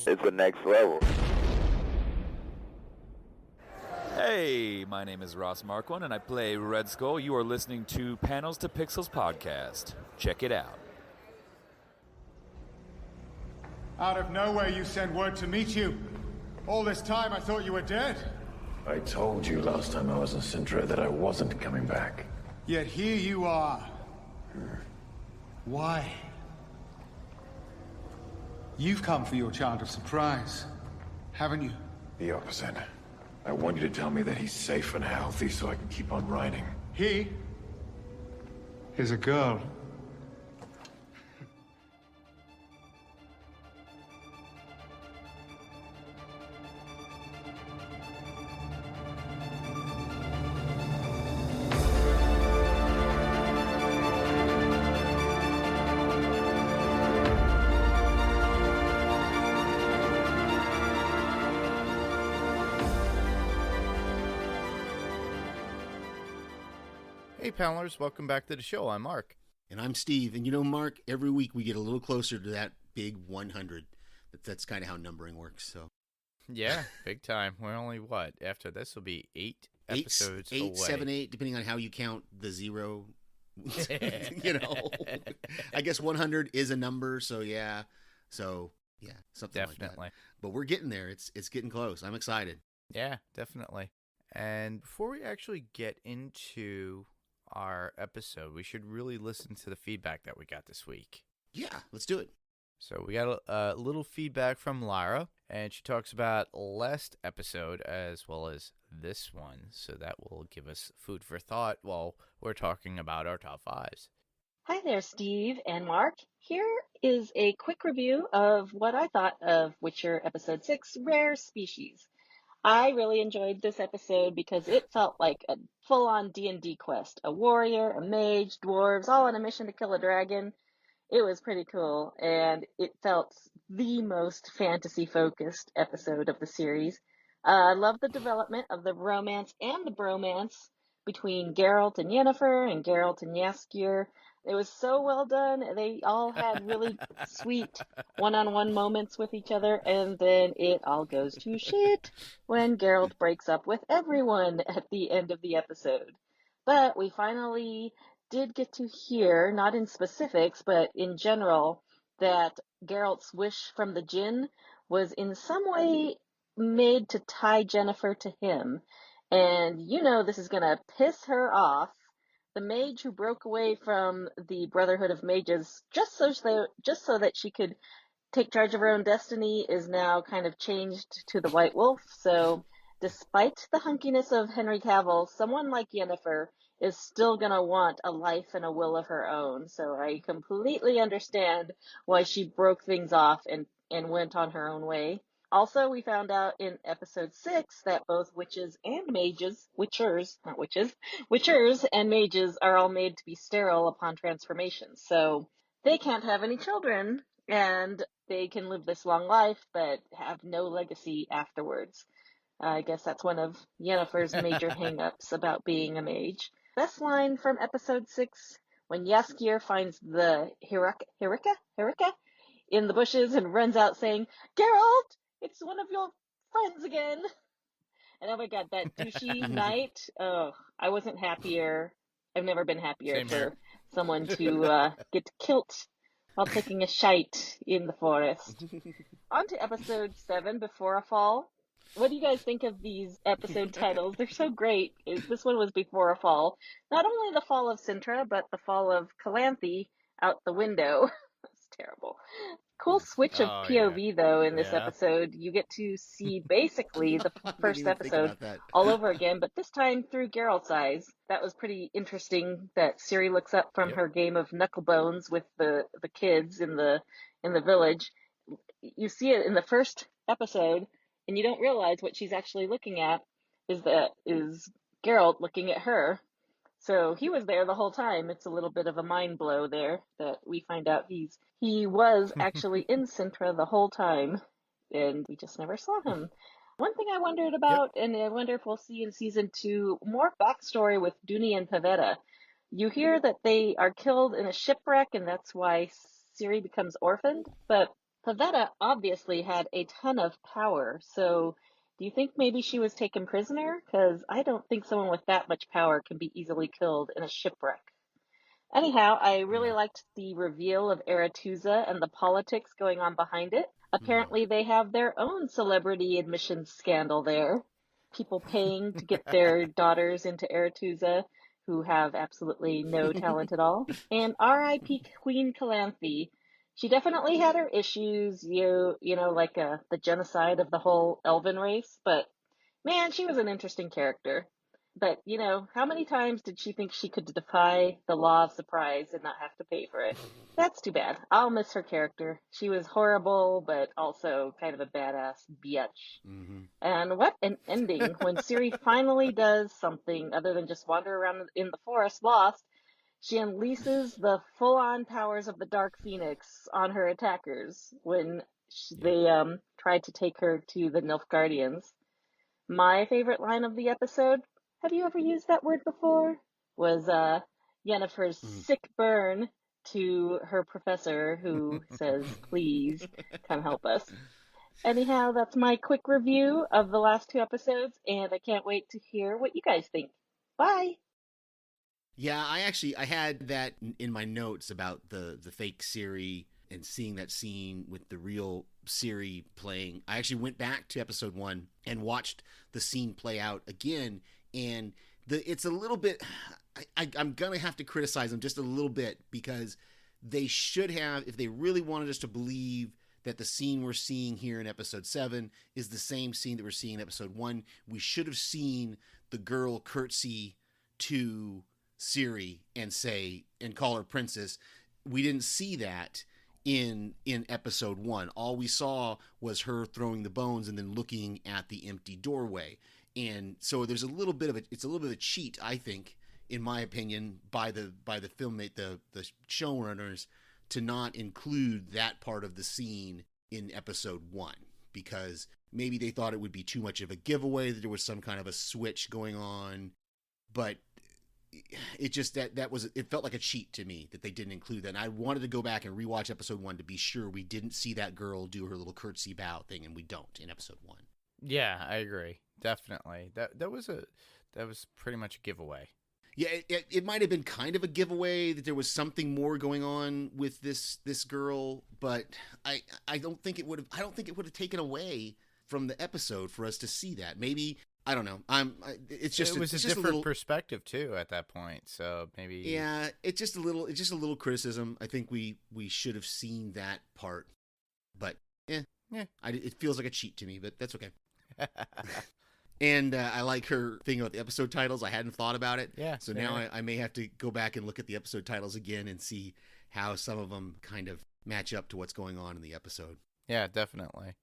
It's the next level. Hey, my name is Ross Marquand, and I play Red Skull. You are listening to Panels to Pixels podcast. Check it out. Out of nowhere, you sent word to meet you. All this time, I thought you were dead. I told you last time I was in Sintra that I wasn't coming back. Yet here you are. Why? You've come for your child of surprise, haven't you? The opposite. I want you to tell me that he's safe and healthy so I can keep on riding. He is a girl. Hey, panelers, welcome back to the show. I'm Mark. And I'm Steve. And you know, Mark, every week we get a little closer to that big 100. That's kind of how numbering works. So, yeah, big time. We're only, what, after this will be eight episodes away. 7, 8, depending on how you count the zero. You know, I guess 100 is a number. So, yeah. Something Definitely. like that. But we're getting there. It's getting close. I'm excited. Yeah, definitely. And before we actually get into our episode, we should really listen to the feedback that we got this week. Yeah, let's do it. So we got a little feedback from Lyra, and she talks about last episode as well as this one. So that will give us food for thought while we're talking about our top fives. Hi there, Steve and Mark. Here is a quick review of what I thought of Witcher Episode 6, Rare Species. I really enjoyed this episode because it felt like a full-on D&D quest. A warrior, a mage, dwarves, all on a mission to kill a dragon. It was pretty cool, and it felt the most fantasy-focused episode of the series. I love the development of the romance and the bromance between Geralt and Yennefer and Geralt and Jaskier. It was so well done. They all had really sweet one-on-one moments with each other, and then it all goes to shit when Geralt breaks up with everyone at the end of the episode. But we finally did get to hear, not in specifics, but in general, that Geralt's wish from the Djinn was in some way made to tie Yennefer to him. And you know this is going to piss her off. The mage who broke away from the Brotherhood of Mages just so that she could take charge of her own destiny is now kind of changed to the White Wolf. So despite the hunkiness of Henry Cavill, someone like Yennefer is still going to want a life and a will of her own. So I completely understand why she broke things off and went on her own way. Also, we found out in episode 6 that both witches and mages, witchers and mages are all made to be sterile upon transformation. So they can't have any children, and they can live this long life, but have no legacy afterwards. I guess that's one of Yennefer's major hang-ups about being a mage. Best line from episode 6, when Jaskier finds the Hirika in the bushes and runs out saying, "Geralt! It's one of your friends again." And oh my god, that douchey knight. Oh, I wasn't happier. I've never been happier Same for here. someone to get kilt while taking a shite in the forest. On to episode 7, Before a Fall. What do you guys think of these episode titles? They're so great. This one was Before a Fall. Not only the fall of Sintra, but the fall of Calanthe out the window. That's terrible. Cool switch of Oh, POV, though, in this Yeah. episode. You get to see basically the Didn't first even think episode about that. all over again, but this time through Geralt's eyes. That was pretty interesting that Ciri looks up from Yep. her game of knucklebones with the kids in the village. You see it in the first episode, and you don't realize what she's actually looking at is Geralt looking at her. So he was there the whole time. It's a little bit of a mind blow there that we find out he was actually in Sintra the whole time, and we just never saw him. One thing I wondered about, and I wonder if we'll see in season 2, more backstory with Duny and Pavetta. You hear that they are killed in a shipwreck, and that's why Ciri becomes orphaned, but Pavetta obviously had a ton of power, so do you think maybe she was taken prisoner? Because I don't think someone with that much power can be easily killed in a shipwreck. Anyhow, I really Yeah. liked the reveal of Aretusa and the politics going on behind it. Hmm. Apparently, they have their own celebrity admissions scandal there. People paying to get their daughters into Aretusa who have absolutely no talent at all. And R.I.P. Queen Calanthe. She definitely had her issues, like the genocide of the whole elven race, but man, she was an interesting character. But, how many times did she think she could defy the law of surprise and not have to pay for it? That's too bad. I'll miss her character. She was horrible, but also kind of a badass bitch. Hmm. And what an ending when Ciri finally does something other than just wander around in the forest lost. She unleashes the full-on powers of the Dark Phoenix on her attackers when Yep. they tried to take her to the Nilfgaardians. My favorite line of the episode, have you ever used that word before? Was Yennefer's sick burn to her professor who says, please come help us. Anyhow, that's my quick review of the last two episodes, and I can't wait to hear what you guys think. Bye! Yeah, I had that in my notes about the fake Ciri and seeing that scene with the real Ciri playing. I actually went back to episode 1 and watched the scene play out again, and it's a little bit. I'm gonna have to criticize them just a little bit because they should have, if they really wanted us to believe that the scene we're seeing here in episode 7 is the same scene that we're seeing in episode 1, we should have seen the girl curtsy to Ciri and call her princess. We didn't see that in episode 1. All we saw was her throwing the bones and then looking at the empty doorway. And so there's a little bit of a cheat, I think, in my opinion, by the filmmate, the showrunners, to not include that part of the scene in episode 1 because maybe they thought it would be too much of a giveaway that there was some kind of a switch going on, but it just it felt like a cheat to me that they didn't include that. And I wanted to go back and rewatch episode 1 to be sure we didn't see that girl do her little curtsy bow thing, and we don't in episode 1. Yeah, I agree. Definitely. That was pretty much a giveaway. Yeah, it might have been kind of a giveaway that there was something more going on with this girl, but I don't think it would have taken away from the episode for us to see that. Maybe, I don't know. It was a different perspective too at that point. So maybe. Yeah, it's just a little criticism. I think we should have seen that part, but yeah. It feels like a cheat to me, but that's okay. And I like her thing about the episode titles. I hadn't thought about it. Yeah. So now I may have to go back and look at the episode titles again and see how some of them kind of match up to what's going on in the episode. Yeah, definitely.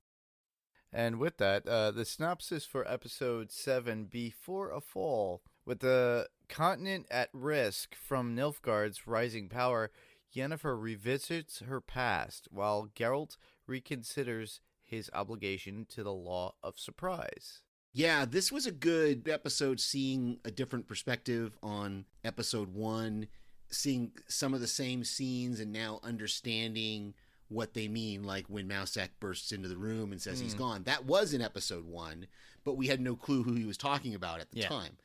And with that, the synopsis for episode 7, Before a Fall. With the continent at risk from Nilfgaard's rising power, Yennefer revisits her past while Geralt reconsiders his obligation to the law of surprise. Yeah, this was a good episode, seeing a different perspective on episode 1, seeing some of the same scenes and now understanding what they mean, like when Mousak bursts into the room and says he's gone. That was in episode 1, but we had no clue who he was talking about at the time.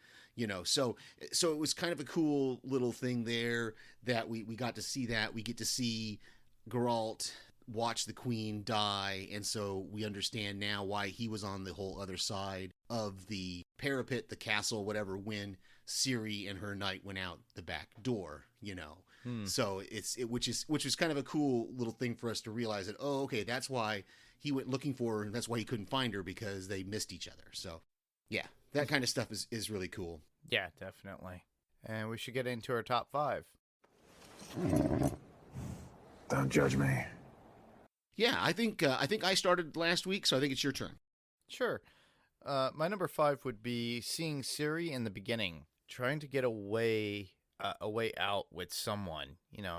So it was kind of a cool little thing there that we got to see that. We get to see Geralt watch the queen die, and so we understand now why he was on the whole other side of the parapet, the castle, whatever, when Ciri and her knight went out the back door, So which was kind of a cool little thing for us to realize that, oh, okay, that's why he went looking for her, and that's why he couldn't find her, because they missed each other. So yeah, that kind of stuff is really cool. Yeah, definitely. And we should get into our top 5. Don't judge me. Yeah, I think I started last week, so I think it's your turn. Sure. My number 5 would be seeing Ciri in the beginning, trying to get a way out with someone,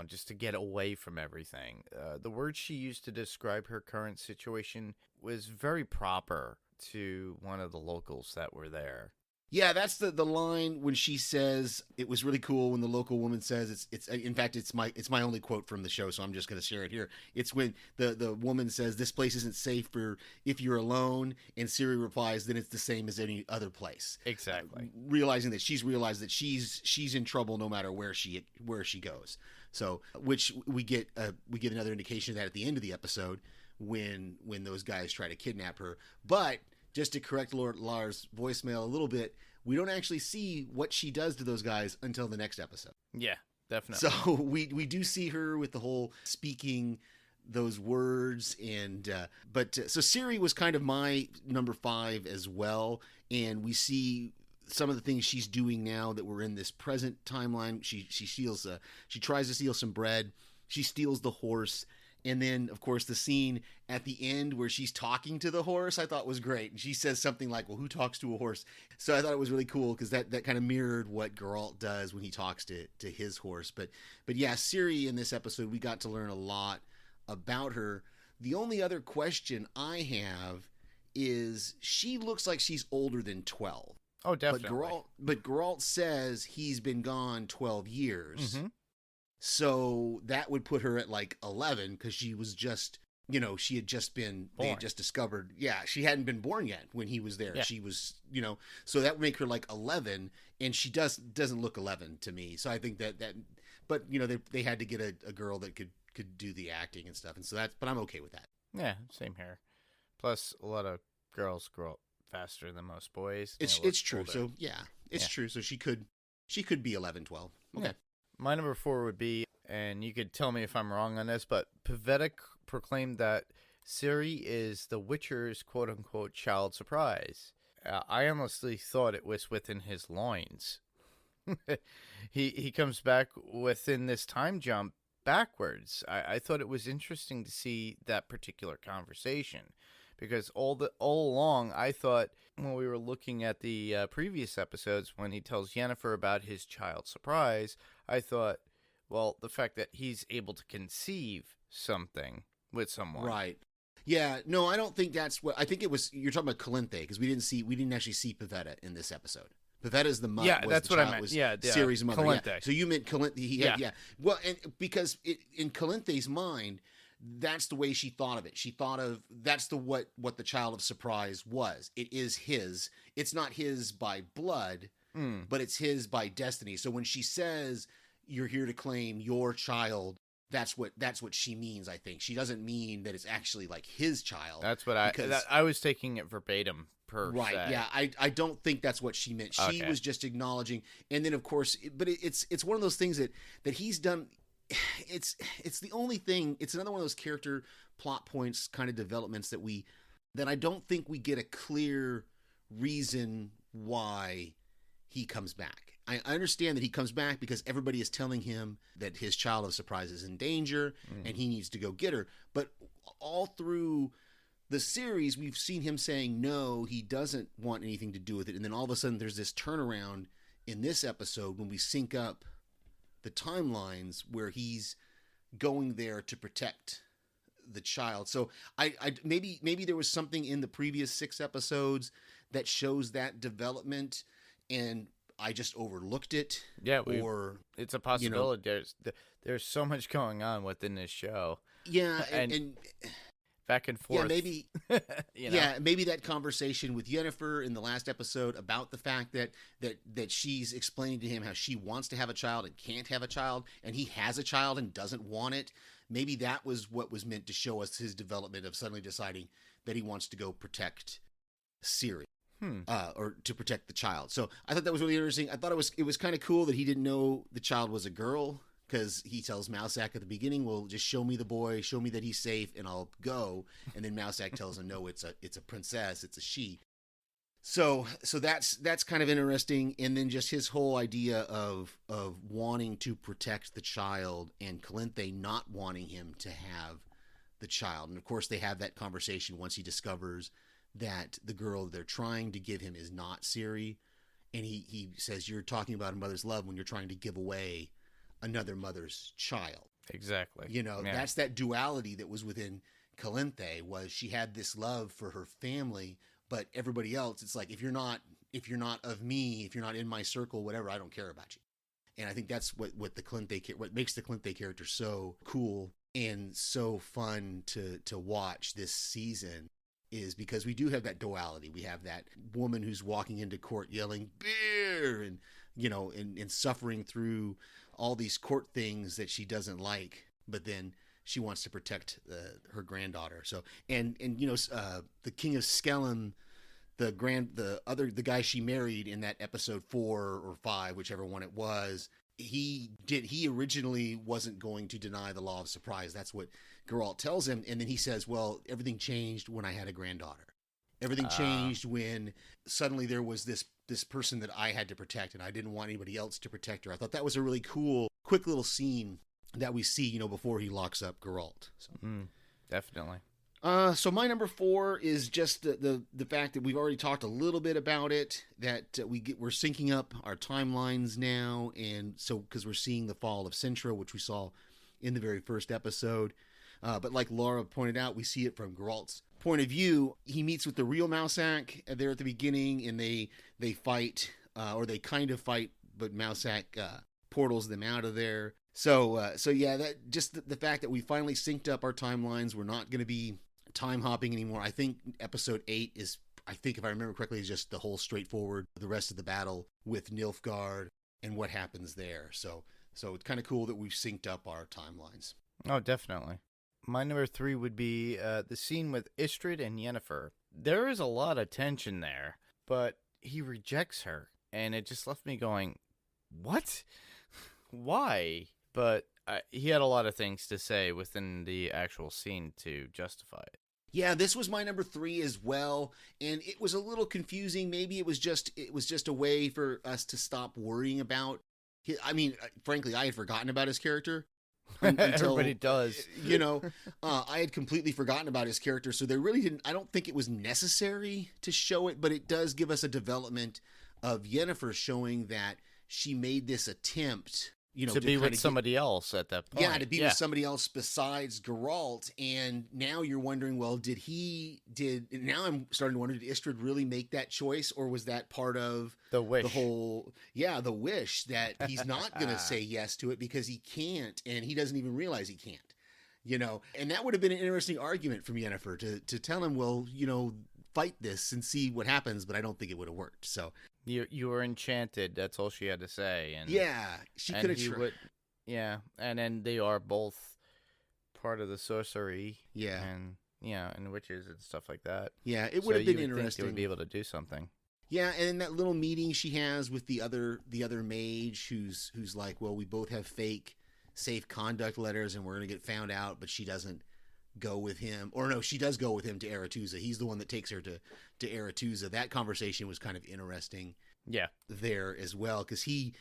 just to get away from everything. The word she used to describe her current situation was very proper to one of the locals that were there. Yeah, that's the line when she says it was really cool when the local woman says it's in fact it's my only quote from the show, so I'm just going to share it here. It's when the woman says this place isn't safe for if you're alone, and Siri replies then it's the same as any other place. Exactly. Realizing that she's realized that she's in trouble no matter where she goes. So which we get another indication of that at the end of the episode when those guys try to kidnap her. But just to correct Lord Lars' voicemail a little bit, we don't actually see what she does to those guys until the next episode. Yeah, definitely. So we do see her with the whole speaking those words, and so Siri was kind of my number 5 as well, and we see some of the things she's doing now that we're in this present timeline. She steals she tries to steal some bread. She steals the horse. And then, of course, the scene at the end where she's talking to the horse, I thought was great. And she says something like, well, who talks to a horse? So I thought it was really cool because that kind of mirrored what Geralt does when he talks to his horse. But yeah, Ciri in this episode, we got to learn a lot about her. The only other question I have is she looks like she's older than 12. Oh, definitely. But Geralt says he's been gone 12 years. Mm-hmm. So that would put her at like 11 because she was just, she had just been, they had just discovered, she hadn't been born yet when he was there. Yeah. She was, so that would make her like 11, and she doesn't look 11 to me. So I think that but they had to get a girl that could do the acting and stuff. And so but I'm okay with that. Yeah, same here. Plus, a lot of girls grow up faster than most boys. It's true. Older. So it's true. So she could be 11, 12. Okay. Yeah. My number 4 would be, and you could tell me if I'm wrong on this, but Pavetta proclaimed that Ciri is the Witcher's quote-unquote child surprise. I honestly thought it was within his loins. He comes back within this time jump backwards. I thought it was interesting to see that particular conversation, because all along I thought when we were looking at the previous episodes when he tells Yennefer about his child surprise, I thought, well, the fact that he's able to conceive something with someone. Right. Yeah. No, I don't think that's what, I think it was, you're talking about Calinthe, because we didn't actually see Pavetta in this episode. Pavetta's the mother. Yeah, that's what I meant. Yeah, Ciri's mother. Calinthe. Yeah. So you meant Calinthe. Yeah. Well, and because in Calinthe's mind, that's the way she thought of it. She thought of that's what the child of surprise was. It is his. It's not his by blood, but it's his by destiny. So when she says you're here to claim your child, that's what she means. I think she doesn't mean that it's actually like his child. That's what I was taking it verbatim. Right. Se. Yeah. I don't think that's what she meant. She was just acknowledging, and then of course, but it's one of those things that he's done. It's the only thing. It's another one of those character plot points, kind of developments that I don't think we get a clear reason why he comes back. I understand that he comes back because everybody is telling him that his child of surprise is in danger and he needs to go get her. But all through the series, we've seen him saying no, he doesn't want anything to do with it. And then all of a sudden there's this turnaround in this episode when we sync up the timelines where he's going there to protect the child. So I maybe there was something in the previous 6 episodes that shows that development and I just overlooked it. Yeah, it's a possibility. There's so much going on within this show. Yeah, and back and forth. Yeah, maybe. Yeah, maybe that conversation with Yennefer in the last episode about the fact that she's explaining to him how she wants to have a child and can't have a child, and he has a child and doesn't want it. Maybe that was what was meant to show us his development of suddenly deciding that he wants to go protect Ciri. Or to protect the child. So I thought that was really interesting. I thought it was kind of cool that he didn't know the child was a girl, because he tells Mousak at the beginning, well, just show me the boy, show me that he's safe, and I'll go. And then Mousak tells him, no, it's a princess, it's a she. So that's kind of interesting. And then just his whole idea of wanting to protect the child and Calinthe not wanting him to have the child. And of course they have that conversation once he discovers that the girl they're trying to give him is not Ciri. And he says, you're talking about a mother's love when you're trying to give away another mother's child. Exactly. That's that duality that was within Calinthe, was she had this love for her family, but everybody else, it's like, if you're not if you're not of me, if you're not in my circle, whatever, I don't care about you. And I think that's what makes the Clinthe character so cool and so fun to watch this season, is because we do have that duality. We have that woman who's walking into court yelling beer and, you know, and suffering through all these court things that she doesn't like, but then she wants to protect her granddaughter. So, and you know, the King of Skellum, the guy she married in that episode 4 or 5, whichever one it was, he originally wasn't going to deny the law of surprise. That's what Geralt tells him. And then he says, well, everything changed when I had a granddaughter. Everything changed when suddenly there was this person that I had to protect, and I didn't want anybody else to protect her. I thought that was a really cool, quick little scene that we see, you know, before he locks up Geralt. So. Definitely. So my number 4 is just the fact that we've already talked a little bit about it, that we're syncing up our timelines now, and so because we're seeing the fall of Cintra, which we saw in the very first episode. But like Laura pointed out, we see it from Geralt's point of view. He meets with the real Mousak there at the beginning, and they fight, or they kind of fight, but Mousak portals them out of there. So yeah, that just the fact that we finally synced up our timelines. We're not going to be time hopping anymore. I think episode 8 is, I think if I remember correctly, is just the whole straightforward, the rest of the battle with Nilfgaard and what happens there. So it's kind of cool that we've synced up our timelines. Oh, definitely. My number 3 would be the scene with Istrid and Yennefer. There is a lot of tension there, but he rejects her, and it just left me going, what? Why? But he had a lot of things to say within the actual scene to justify it. Yeah, this was my number 3 as well, and it was a little confusing. Maybe it was just a way for us to stop worrying about. I mean, frankly, I had forgotten about his character. Until, everybody does. You know, I had completely forgotten about his character, so they really didn't. I don't think it was necessary to show it, but it does give us a development of Yennefer showing that she made this attempt, you know, to be with somebody else at that point. Yeah, to be with somebody else besides Geralt. And now you're wondering, well, now I'm starting to wonder, did Istrid really make that choice, or was that part of the wish? The wish that he's not going to say yes to it because he can't, and he doesn't even realize he can't, you know? And that would have been an interesting argument from Yennefer to tell him, well, you know, fight this and see what happens, but I don't think it would have worked. So you were enchanted. That's all she had to say. And yeah, she could have tried. Yeah, and then they are both part of the sorcery. Yeah, and witches and stuff like that. Yeah, it would have been interesting. Think they would be able to do something. Yeah, and in that little meeting she has with the other mage, who's like, well, we both have fake safe conduct letters, and we're gonna get found out, but she doesn't go with him, or no, she does go with him to Aretuza. He's the one that takes her to Aretuza. That conversation was kind of interesting. Yeah, there as well, because he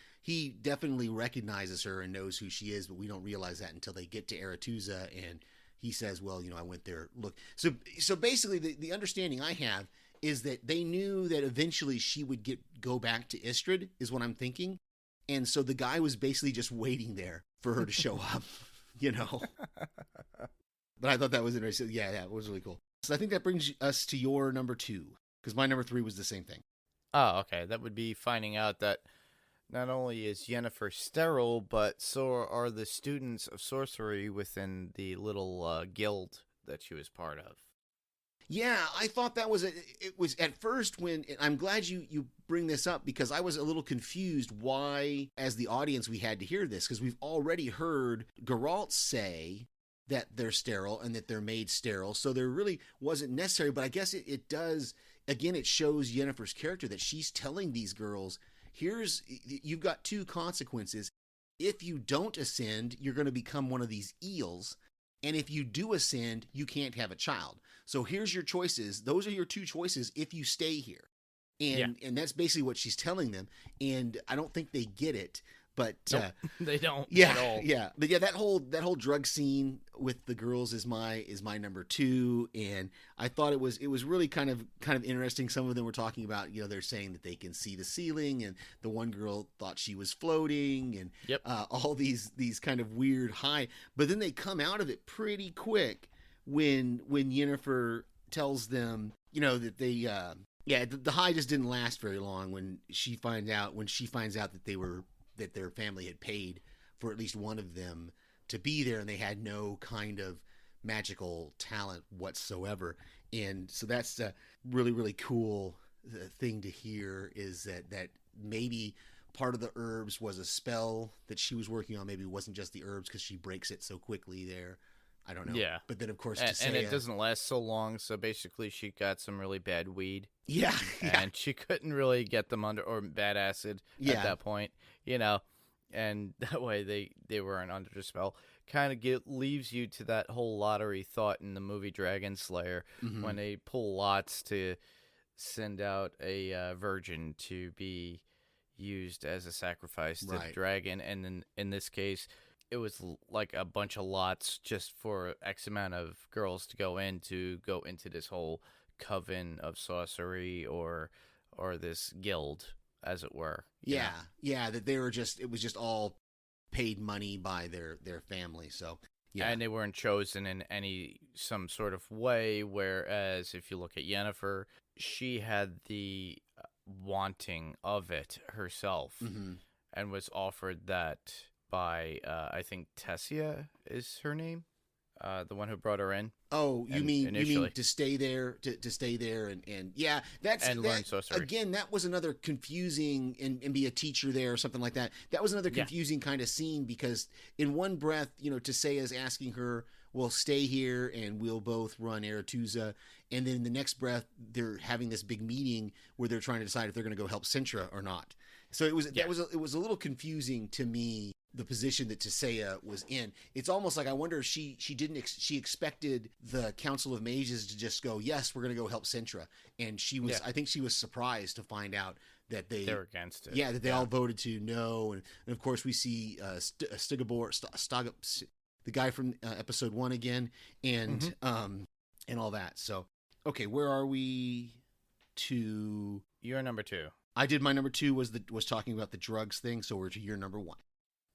definitely recognizes her and knows who she is, but we don't realize that until they get to Aretuza, and he says, well, you know, I went there. Look, so basically the understanding I have is that they knew that eventually she would go back to Istrid, is what I'm thinking, and so the guy was basically just waiting there for her to show up, you know. But I thought that was interesting. Yeah, it was really cool. So I think that brings us to your number 2, because my number 3 was the same thing. Oh, okay. That would be finding out that not only is Yennefer sterile, but so are the students of sorcery within the little guild that she was part of. Yeah, I thought that was it was at first when, and I'm glad you bring this up, because I was a little confused why, as the audience, we had to hear this, because we've already heard Geralt say that they're sterile and that they're made sterile, so there really wasn't necessary. But I guess it does, again, it shows Yennefer's character, that she's telling these girls, you've got 2 consequences. If you don't ascend, you're going to become one of these eels, and if you do ascend, you can't have a child. So here's your choices. Those are your 2 choices if you stay here. And that's basically what she's telling them, and I don't think they get it. But nope, they don't. Yeah, at all. Yeah. But yeah, that whole drug scene with the girls is my number 2, and I thought it was really kind of interesting. Some of them were talking about, you know, they're saying that they can see the ceiling, and the one girl thought she was floating, and all these kind of weird high. But then they come out of it pretty quick when Yennefer tells them, you know, that Yeah, the high just didn't last very long when she finds out that their family had paid for at least one of them to be there, and they had no kind of magical talent whatsoever. And so that's a really, really cool thing to hear, is that maybe part of the herbs was a spell that she was working on. Maybe it wasn't just the herbs, because she breaks it so quickly there. I don't know. Yeah. But then, of course, and it doesn't last so long, so basically she got some really bad weed. Yeah. And she couldn't really get them under, or bad acid at that point, and that way they weren't under the spell. Kind of leaves you to that whole lottery thought in the movie Dragon Slayer, when they pull lots to send out a virgin to be used as a sacrifice to the dragon, and then in this case it was like a bunch of lots just for X amount of girls to go into this whole coven of sorcery or this guild, as it were. Yeah, that they were it was just all paid money by their family. So yeah, and they weren't chosen in some sort of way. Whereas if you look at Yennefer, she had the wanting of it herself, and was offered that by I think Tessia is her name, the one who brought her in. Oh, you mean to stay there, to stay there, and yeah, learn sorcery. Again, that was another confusing, and be a teacher there or something like that. That was another confusing kind of scene, because in one breath, Teseia's asking her, "Well, stay here and we'll both run Aretuza," and then in the next breath, they're having this big meeting where they're trying to decide if they're going to go help Cintra or not. So it was a little confusing to me, the position that Teseia was in. It's almost like, I wonder if she expected the Council of Mages to just go, "Yes, we're going to go help Cintra," and she was. I think she was surprised to find out that they're against it. Yeah, that they all voted to no, and of course we see Stigobor, the guy from episode 1 again, and all that. So okay, where are we? To your number 2. I did my number 2 was talking about the drugs thing, so we're to your number 1.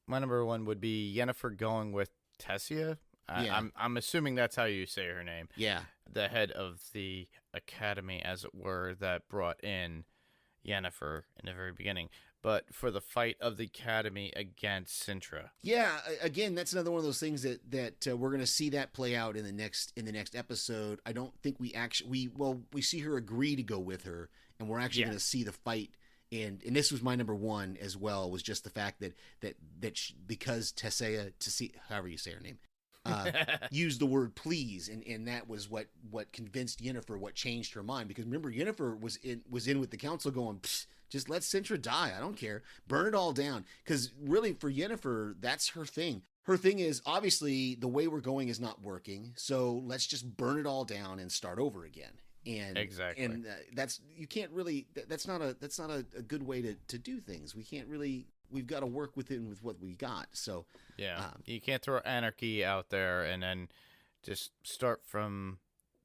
My number 1 would be Yennefer going with Tessia. I'm assuming that's how you say her name. Yeah. The head of the academy, as it were, that brought in Yennefer in the very beginning. But for the fight of the academy against Cintra. Yeah, again, that's another one of those things that we're going to see that play out in the next episode. I don't think we see her agree to go with her, and we're actually going to see the fight. And this was my number 1 as well, was just the fact that because Tesseia, however you say her name, used the word please, and that was what convinced Yennefer, what changed her mind. Because remember, Yennefer was in with the council going, just let Cintra die, I don't care, burn it all down. Because really, for Yennefer, that's her thing. Her thing is, obviously the way we're going is not working, so let's just burn it all down and start over again. And exactly, and that's not a good way to do things. We can't really. We've got to work with what we got. So you can't throw anarchy out there and then just start from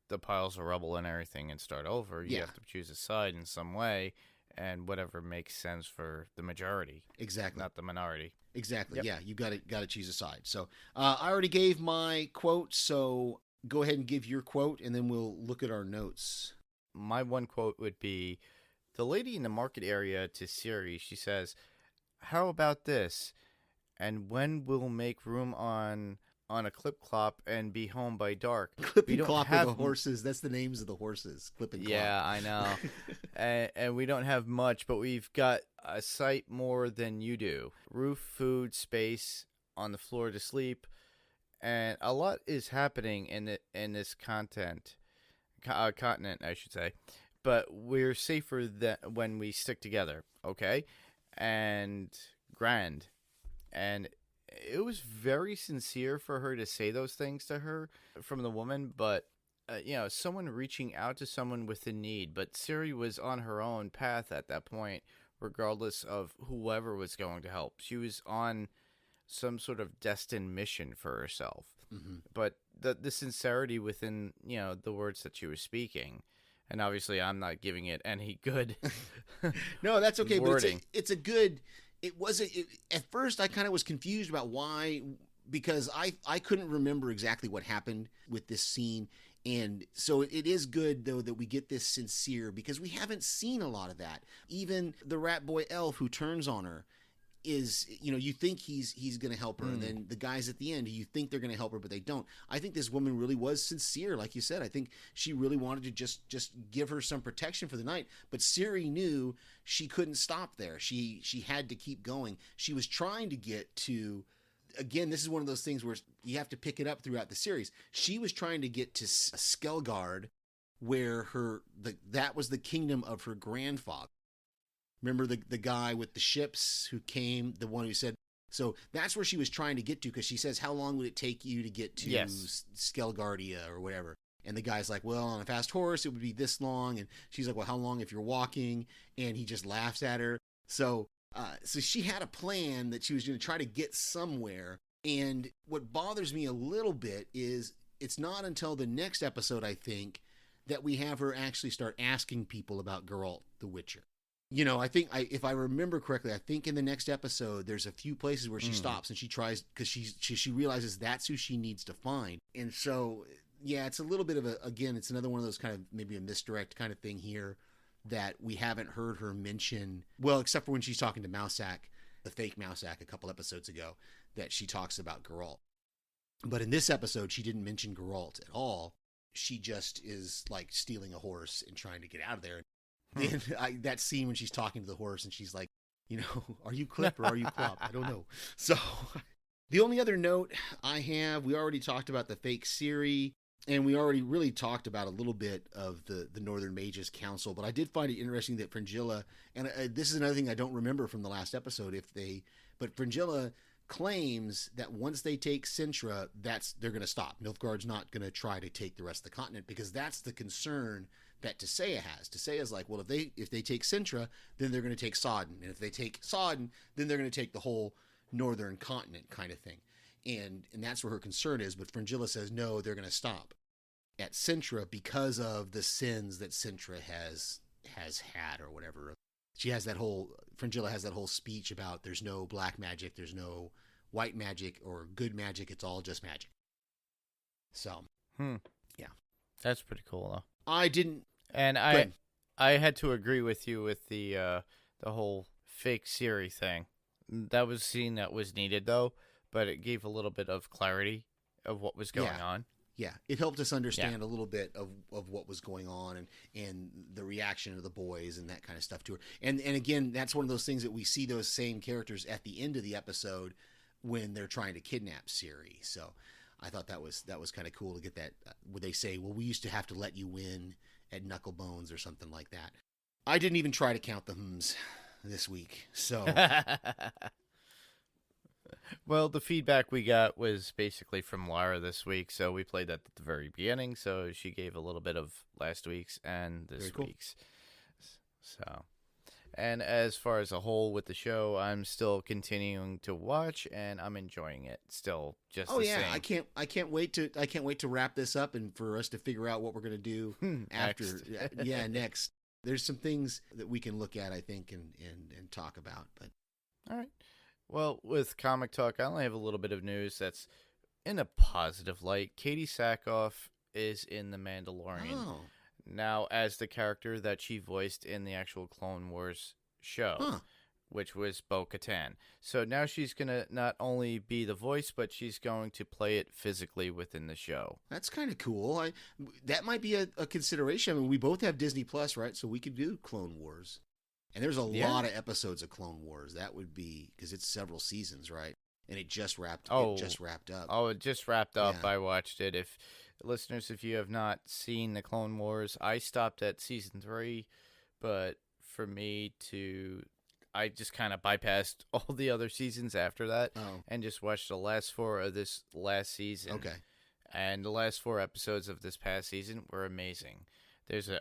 the piles of rubble and everything and start over. You have to choose a side in some way, and whatever makes sense for the majority. Exactly, not the minority. Exactly. Yep. Yeah, you got to choose a side. So I already gave my quote. So go ahead and give your quote, and then we'll look at our notes. My one quote would be, the lady in the market area to Ciri, she says, "How about this? And when we'll make room on a clip-clop and be home by dark." Clip and Clop are the horses. That's the names of the horses. Clip and Clop. Yeah, I know. and we don't have much, but we've got a sight more than you do. Roof, food, space, on the floor to sleep. And a lot is happening in this continent, I should say. But we're safer when we stick together, okay? And grand. And it was very sincere for her to say those things to her from the woman, but someone reaching out to someone with a need. But Ciri was on her own path at that point, regardless of whoever was going to help. She was on some sort of destined mission for herself. Mm-hmm. But the sincerity within the words that she was speaking, and obviously I'm not giving it any good no, that's okay, wording. But it's a good. It wasn't. At first, I kind of was confused about why, because I couldn't remember exactly what happened with this scene, And so it is good, though, that we get this sincere, because we haven't seen a lot of that. Even the rat boy elf who turns on her is, you think he's going to help her. And then the guys at the end, you think they're going to help her, but they don't. I think this woman really was sincere. Like you said, I think she really wanted to just give her some protection for the night. But Ciri knew she couldn't stop there. She had to keep going. She was trying to get to, again, this is one of those things where you have to pick it up throughout the series. She was trying to get to Skelgard, where that was the kingdom of her grandfather. Remember the guy with the ships who came, the one who said, so that's where she was trying to get to, because she says, how long would it take you to get to Skelgardia or whatever? And the guy's like, well, on a fast horse, it would be this long. And she's like, well, how long if you're walking? And he just laughs at her. So she had a plan that she was going to try to get somewhere. And what bothers me a little bit is it's not until the next episode, I think, that we have her actually start asking people about Geralt the Witcher. I think if I remember correctly, I think in the next episode, there's a few places where she stops and she tries, because she realizes that's who she needs to find. And so, yeah, it's a little bit of it's another one of those kind of maybe a misdirect kind of thing here that we haven't heard her mention. Well, except for when she's talking to Mousak, the fake Mousak, a couple episodes ago, that she talks about Geralt. But in this episode, she didn't mention Geralt at all. She just is like stealing a horse and trying to get out of there. And that scene when she's talking to the horse and she's like, are you Clip or are you Clop? I don't know. So the only other note I have, we already talked about the fake Ciri, and we already really talked about a little bit of the Northern Mages Council, but I did find it interesting that Fringilla, and this is another thing I don't remember from the last episode, but Fringilla claims that once they take Cintra, they're going to stop. Nilfgaard's not going to try to take the rest of the continent, because that's the concern that Tissaia has. Tissaia is like, well, if they take Cintra, then they're going to take Sodden. And if they take Sodden, then they're going to take the whole northern continent kind of thing. And that's where her concern is. But Fringilla says, no, they're going to stop at Cintra because of the sins that Cintra has had or whatever. Fringilla has that whole speech about there's no black magic, there's no white magic or good magic, it's all just magic. So, yeah. That's pretty cool, though. I didn't... And I had to agree with you with the whole fake Ciri thing. That was a scene that was needed, though, but it gave a little bit of clarity of what was going on. Yeah, it helped us understand a little bit of what was going on and the reaction of the boys and that kind of stuff to her. And again, that's one of those things that we see those same characters at the end of the episode when they're trying to kidnap Ciri. So I thought that was kind of cool to get that, where they say, well, we used to have to let you win at Knucklebones or something like that. I didn't even try to count the hms this week, so... Well, the feedback we got was basically from Lara this week, so we played that at the very beginning, so she gave a little bit of last week's and this week's. So, and as far as a whole with the show, I'm still continuing to watch, and I'm enjoying it still. Just the same. I can't wait to wrap this up and for us to figure out what we're gonna do after. Next. There's some things that we can look at, I think, and talk about. But all right. Well, with Comic Talk, I only have a little bit of news that's in a positive light. Katie Sackhoff is in The Mandalorian now as the character that she voiced in the actual Clone Wars show, which was Bo-Katan. So now she's going to not only be the voice, but she's going to play it physically within the show. That's kind of cool. That might be a consideration. I mean, we both have Disney Plus, right? So we could do Clone Wars. And there's a lot of episodes of Clone Wars. That would be, because it's several seasons, right? And it just wrapped up. Oh, it just wrapped up. Yeah. I watched it. If you have not seen the Clone Wars, I stopped at season 3, but for me I just kind of bypassed all the other seasons after that and just watched the last 4 of this last season. Okay. And the last 4 episodes of this past season were amazing. There's an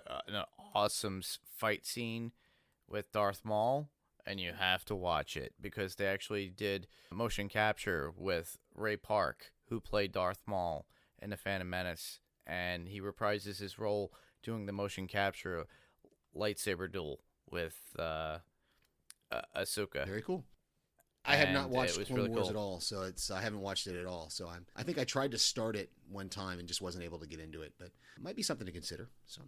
awesome fight scene with Darth Maul, and you have to watch it because they actually did motion capture with Ray Park, who played Darth Maul in The Phantom Menace, and he reprises his role doing the motion capture lightsaber duel with Ahsoka. Very cool. I have not and watched it was Clone really Wars cool. at all, so I haven't watched it at all. So I think I tried to start it one time and just wasn't able to get into it, but it might be something to consider. So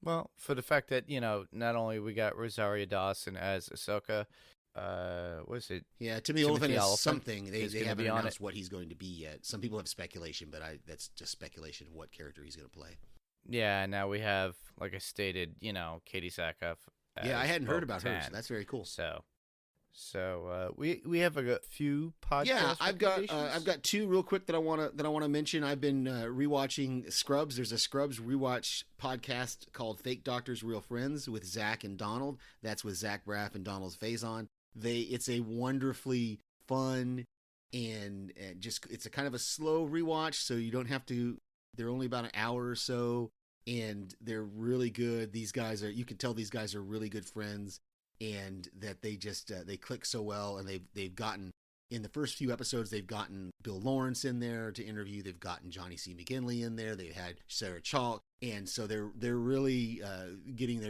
Well, for the fact that, not only we got Rosario Dawson as Ahsoka, what is it? yeah, Timmy Timothy Olyphant is Olyphant something. They is gonna haven't be on announced it. what he's going to be yet. Some people have speculation, but that's just speculation of what character he's going to play. Yeah, now we have, like I stated, Katie Sackhoff. Yeah, I as hadn't heard about her, so Bo-Katan. that's very cool. So we have a few podcasts. Yeah, I've got two real quick that I want to mention. I've been rewatching Scrubs. There's a Scrubs rewatch podcast called Fake Doctors, Real Friends with Zach and Donald. That's with Zach Braff and Donald Faison. It's a wonderfully fun and just it's a kind of a slow rewatch, so you don't have to. They're only about an hour or so, and they're really good. You can tell these guys are really good friends, and that they just they click so well, and they've gotten in the first few episodes they've gotten Bill Lawrence in there to interview. They've gotten Johnny C. McGinley in there. They've had Sarah Chalk, and so they're really getting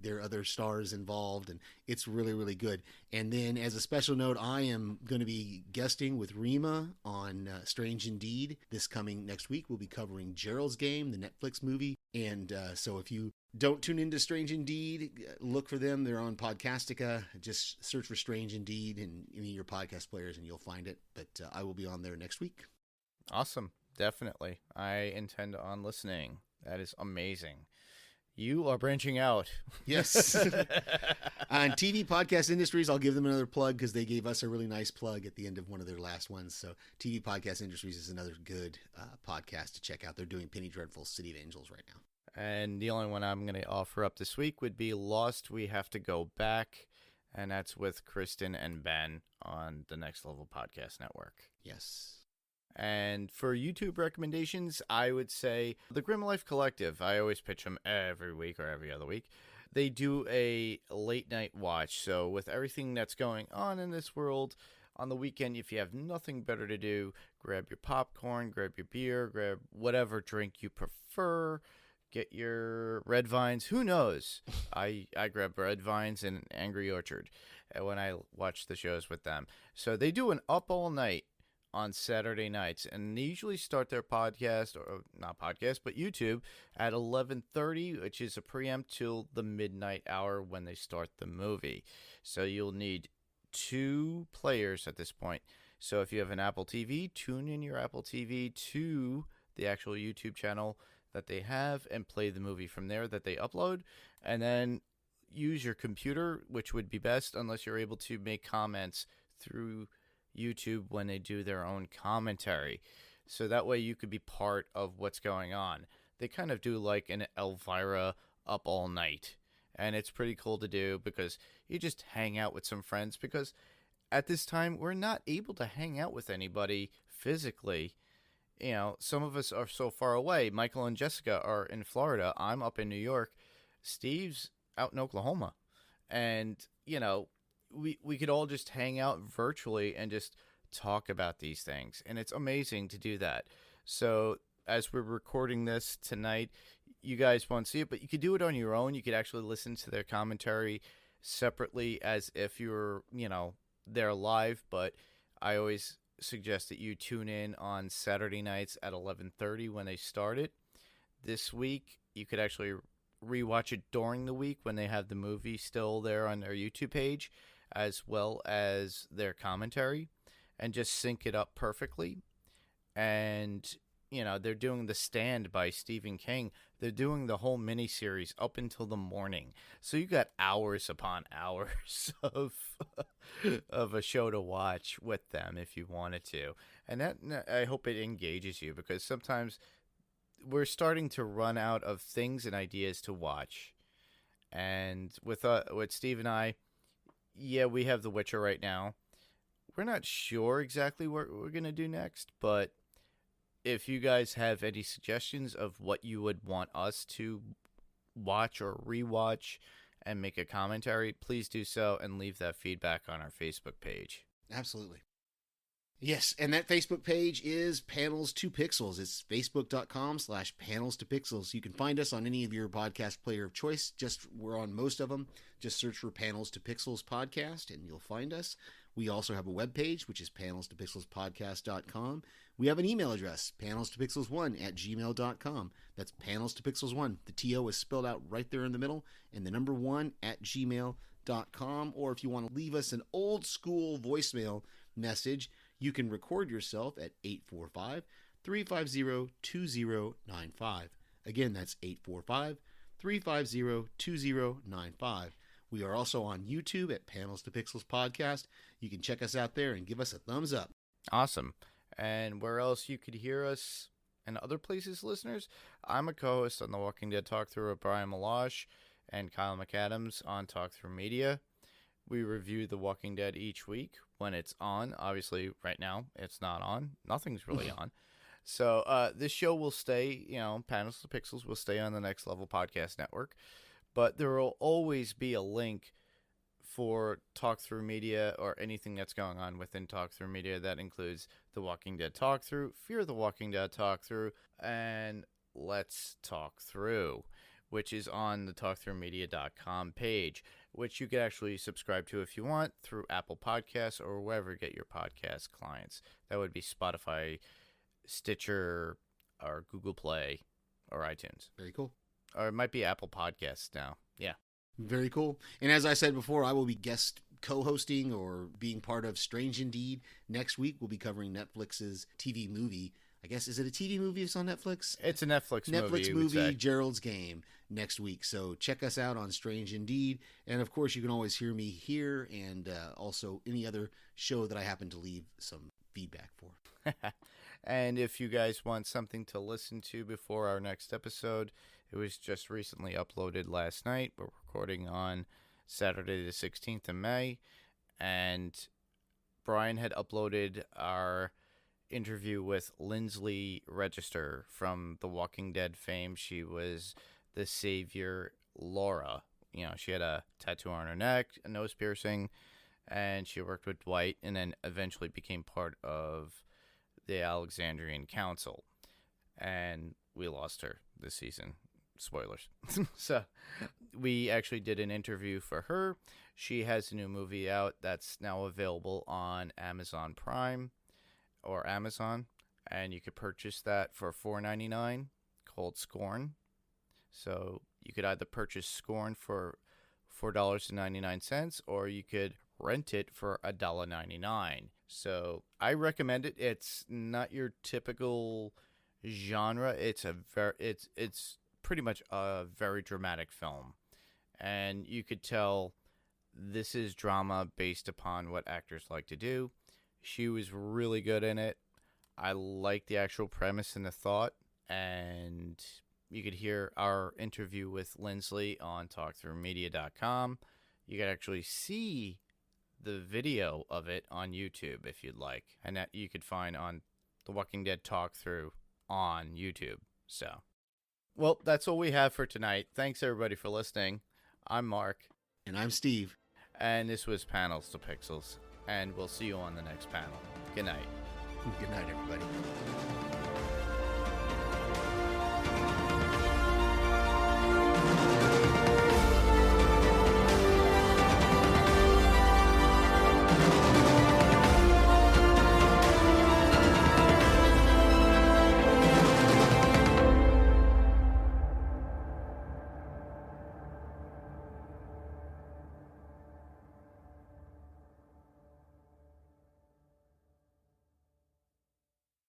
their other stars involved, and it's really, really good. And then as a special note, I am going to be guesting with Rima on Strange Indeed this coming next week. We'll be covering Gerald's Game, the Netflix movie, and so if you don't tune into Strange Indeed, look for them. They're on Podcastica. Just search for Strange Indeed in any of your podcast players and you'll find it. But I will be on there next week. Awesome. Definitely. I intend on listening. That is amazing. You are branching out. Yes. On TV Podcast Industries, I'll give them another plug because they gave us a really nice plug at the end of one of their last ones. So TV Podcast Industries is another good podcast to check out. They're doing Penny Dreadful City of Angels right now. And the only one I'm going to offer up this week would be Lost We Have to Go Back. And that's with Kristen and Ben on the Next Level Podcast Network. Yes. And for YouTube recommendations, I would say the Grim Life Collective. I always pitch them every week or every other week. They do a late night watch. So with everything that's going on in this world, on the weekend, if you have nothing better to do, grab your popcorn, grab your beer, grab whatever drink you prefer. Get your Red Vines. Who knows? I grab Red Vines and Angry Orchard when I watch the shows with them. So they do an up all night on Saturday nights, and they usually start their podcast, or not podcast, but YouTube at 11:30, which is a preempt till the midnight hour when they start the movie. So you'll need 2 players at this point. So if you have an Apple TV, tune in your Apple TV to the actual YouTube channel that they have and play the movie from there that they upload, and then use your computer, which would be best unless you're able to make comments through YouTube when they do their own commentary. So that way you could be part of what's going on. They kind of do like an Elvira up all night, and it's pretty cool to do because you just hang out with some friends, because at this time we're not able to hang out with anybody physically. Some of us are so far away. Michael and Jessica are in Florida. I'm up in New York. Steve's out in Oklahoma. And, we could all just hang out virtually and just talk about these things. And it's amazing to do that. So as we're recording this tonight, you guys won't see it, but you could do it on your own. You could actually listen to their commentary separately as if you're, there live. But I always suggest that you tune in on Saturday nights at 11:30 when they start it. This week, you could actually rewatch it during the week when they have the movie still there on their YouTube page, as well as their commentary, and just sync it up perfectly. And, they're doing The Stand by Stephen King. They're doing the whole miniseries up until the morning. So you got hours upon hours of a show to watch with them if you wanted to. And that, I hope it engages you, because sometimes we're starting to run out of things and ideas to watch. And with Steve and I, yeah, we have The Witcher right now. We're not sure exactly what we're going to do next, but if you guys have any suggestions of what you would want us to watch or rewatch and make a commentary, please do so and leave that feedback on our Facebook page. Absolutely. Yes, and that Facebook page is Panels to Pixels. It's facebook.com/Panels to Pixels. You can find us on any of your podcast player of choice. We're on most of them. Just search for Panels to Pixels podcast and you'll find us. We also have a webpage, which is panelstopixelspodcast.com. We have an email address, panelstopixels1@gmail.com. That's panelstopixels1. The TO is spelled out right there in the middle, and the number 1@gmail.com. Or if you want to leave us an old school voicemail message, you can record yourself at 845-350-2095. Again, that's 845-350-2095. We are also on YouTube at Panels to Pixels Podcast. You can check us out there and give us a thumbs up. Awesome. And where else you could hear us and other places, listeners? I'm a co-host on The Walking Dead Talk Through with Brian Malash and Kyle McAdams on Talk Through Media. We review The Walking Dead each week when it's on. Obviously, right now, it's not on. Nothing's really on. So this show will stay, Panels to Pixels will stay on the Next Level Podcast Network. But there will always be a link for Talk Through Media or anything that's going on within Talk Through Media. That includes The Walking Dead Talk Through, Fear the Walking Dead Talk Through, and Let's Talk Through, which is on the talkthroughmedia.com page, which you can actually subscribe to if you want through Apple Podcasts or wherever you get your podcast clients. That would be Spotify, Stitcher, or Google Play, or iTunes. Very cool. Or it might be Apple Podcasts now. Yeah. Very cool. And as I said before, I will be guest co-hosting or being part of Strange Indeed. Next week, we'll be covering Netflix's TV movie. I guess, is it a TV movie it's on Netflix? It's a Netflix movie, Gerald's Game, next week. So check us out on Strange Indeed. And, of course, you can always hear me here and also any other show that I happen to leave some feedback for. And if you guys want something to listen to before our next episode, it was just recently uploaded last night. We're recording on Saturday the 16th of May. And Brian had uploaded our interview with Lindsley Register from The Walking Dead fame. She was the savior Laura. She had a tattoo on her neck, a nose piercing, and she worked with Dwight and then eventually became part of the Alexandrian Council. And we lost her this season. Spoilers. So we actually did an interview for her. She has a new movie out that's now available on Amazon Prime or Amazon, and you could purchase that for $4.99 called Scorn. So you could either purchase Scorn for $4.99 or you could rent it for $1.99. So I recommend it. It's not your typical genre. It's pretty much a very dramatic film, and you could tell this is drama based upon what actors like to do. She was really good in it. I like the actual premise and the thought, and you could hear our interview with Lindsley on talkthroughmedia.com. You could actually see the video of it on YouTube if you'd like, and that you could find on The Walking Dead Talk Through on YouTube. So, well, that's all we have for tonight. Thanks everybody for listening. I'm Mark. And I'm Steve. And this was Panels to Pixels. And we'll see you on the next panel. Good night. Good night, everybody.